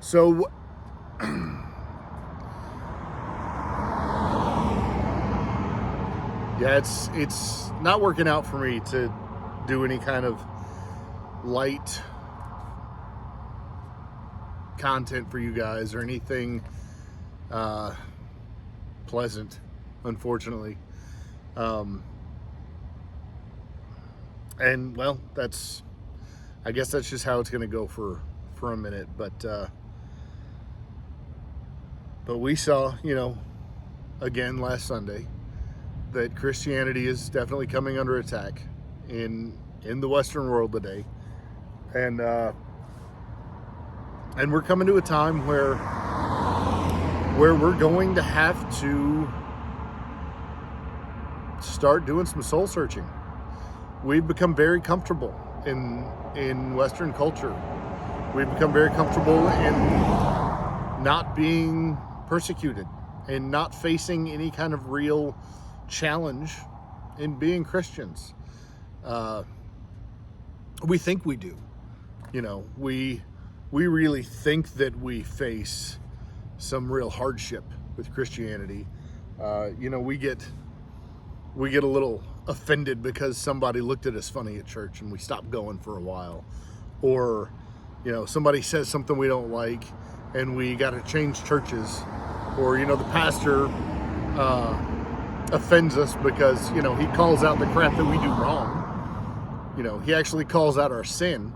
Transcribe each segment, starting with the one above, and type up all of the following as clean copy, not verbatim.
So, yeah, it's not working out for me to do any kind of light content for you guys or anything pleasant, unfortunately. And well, I guess that's just how it's going to go for a minute. But we saw, again last Sunday, that Christianity is definitely coming under attack in the Western world today, and we're coming to a time where we're going to have to start doing some soul searching. We've become very comfortable in Western culture. We've become very comfortable in not being persecuted and not facing any kind of real challenge in being Christians. We think we do. We really think that we face some real hardship with Christianity. We get a little offended because somebody looked at us funny at church and we stopped going for a while, or somebody says something we don't like and we got to change churches, or the pastor offends us because he calls out the crap that we do wrong. He actually calls out our sin,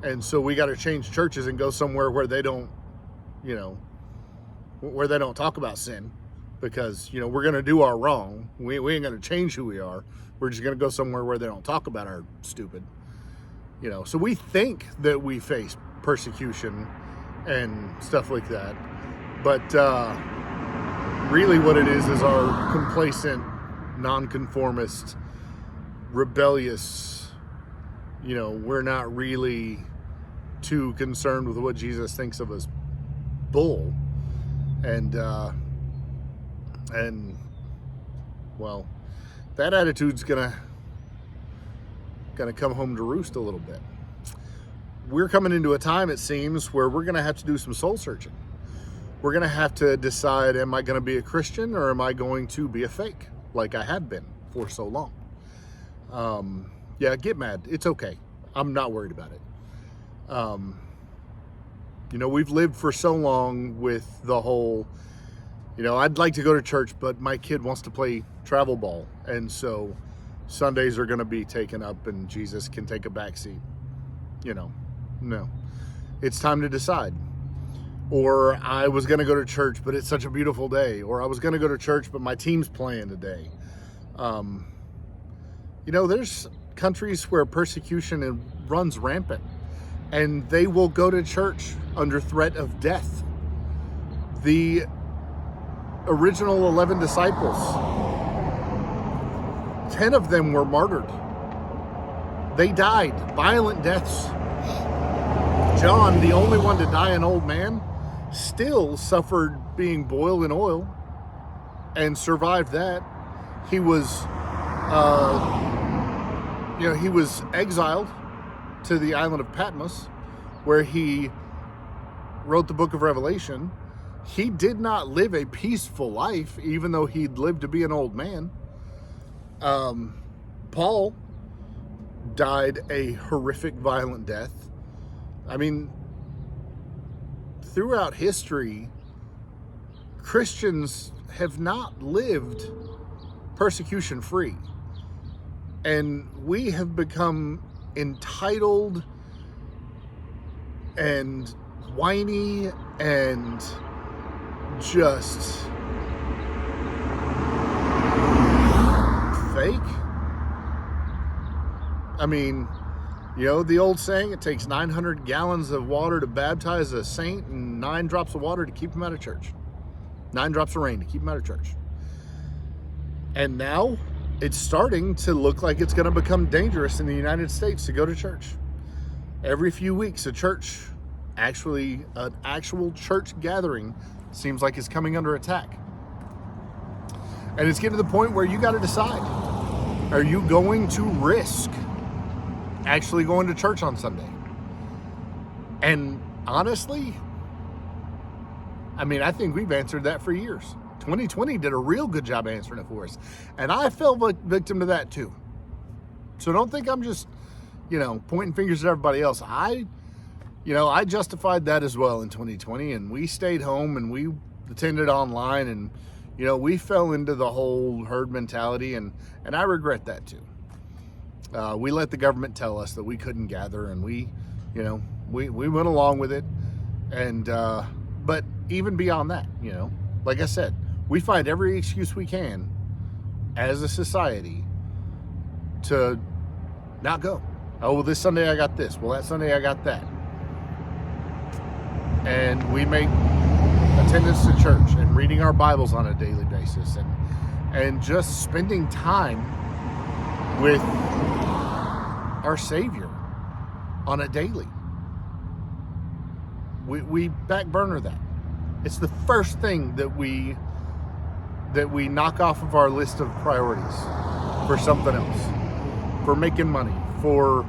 and so we got to change churches and go somewhere where they don't talk about sin, because we're going to do our wrong. We ain't going to change who we are. We're just going to go somewhere where they don't talk about our stupid. So we think that we face persecution and stuff like that, but really what it is our complacent, nonconformist, rebellious, we're not really too concerned with what Jesus thinks of us bull. And well, that attitude's gonna come home to roost a little bit. We're coming into a time, it seems, where we're gonna have to do some soul searching. We're gonna have to decide, am I gonna be a Christian or am I going to be a fake, like I have been for so long? Yeah, get mad. It's okay. I'm not worried about it. We've lived for so long with the whole, I'd like to go to church, but my kid wants to play travel ball, and so Sundays are going to be taken up and Jesus can take a back seat. No. It's time to decide. Or I was going to go to church, but it's such a beautiful day. Or I was going to go to church, but my team's playing today. There's countries where persecution runs rampant, and they will go to church under threat of death. The original 11 disciples, 10 of them were martyred. They died violent deaths. John, the only one to die an old man, still suffered being boiled in oil and survived that. He was he was exiled to the island of Patmos, where he wrote the book of Revelation. He did not live a peaceful life, even though he'd lived to be an old man. Paul died a horrific, violent death. I mean, throughout history, Christians have not lived persecution-free. And we have become entitled and whiny and just fake. I mean, the old saying, it takes 900 gallons of water to baptize a saint and 9 drops of water to keep him out of church. 9 drops of rain to keep him out of church. And now it's starting to look like it's going to become dangerous in the United States to go to church. Every few weeks, an actual church gathering seems like it's coming under attack. And it's getting to the point where you got to decide, are you going to risk actually going to church on Sunday? And honestly, I mean, I think we've answered that for years. 2020 did a real good job answering it for us. And I fell victim to that too. So don't think I'm just, pointing fingers at everybody else. I justified that as well in 2020, and we stayed home and we attended online, and, we fell into the whole herd mentality, and I regret that too. We let the government tell us that we couldn't gather, and we went along with it. And, but even beyond that, like I said, we find every excuse we can as a society to not go. Oh, well, this Sunday I got this. Well, that Sunday I got that. And we make attendance to church and reading our Bibles on a daily basis, and just spending time with our Savior on a daily. We back burner that. It's the first thing that we knock off of our list of priorities for something else, for making money, for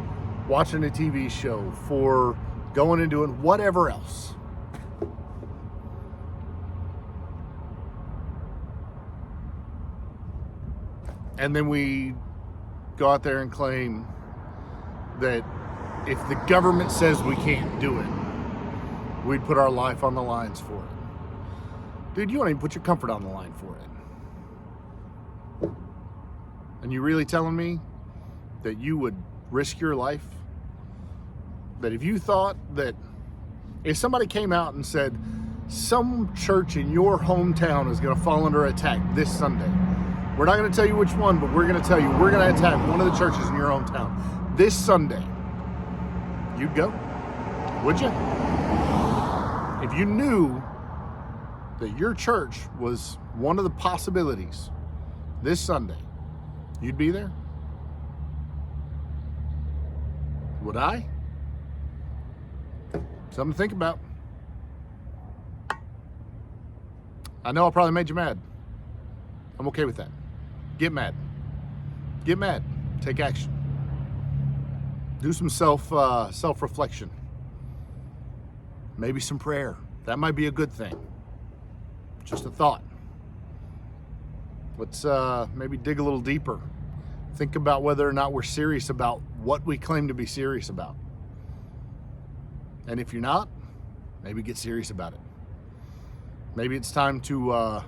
watching a TV show, for going and doing whatever else. And then we go out there and claim that if the government says we can't do it, we'd put our life on the lines for it. Dude, you won't even put your comfort on the line for it. And you really telling me that you would risk your life? That if you thought that if somebody came out and said some church in your hometown is going to fall under attack this Sunday, we're not going to tell you which one, but we're going to tell you we're going to attack one of the churches in your hometown this Sunday, you'd go? Would you? If you knew that your church was one of the possibilities this Sunday, you'd be there? Would I? Something to think about. I know I probably made you mad. I'm okay with that. Get mad. Get mad. Take action. Do some self-reflection. Maybe some prayer. That might be a good thing. Just a thought. Let's maybe dig a little deeper. Think about whether or not we're serious about what we claim to be serious about. And if you're not, maybe get serious about it. Maybe it's time to,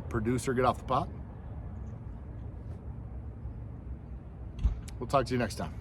produce or get off the pot. We'll talk to you next time.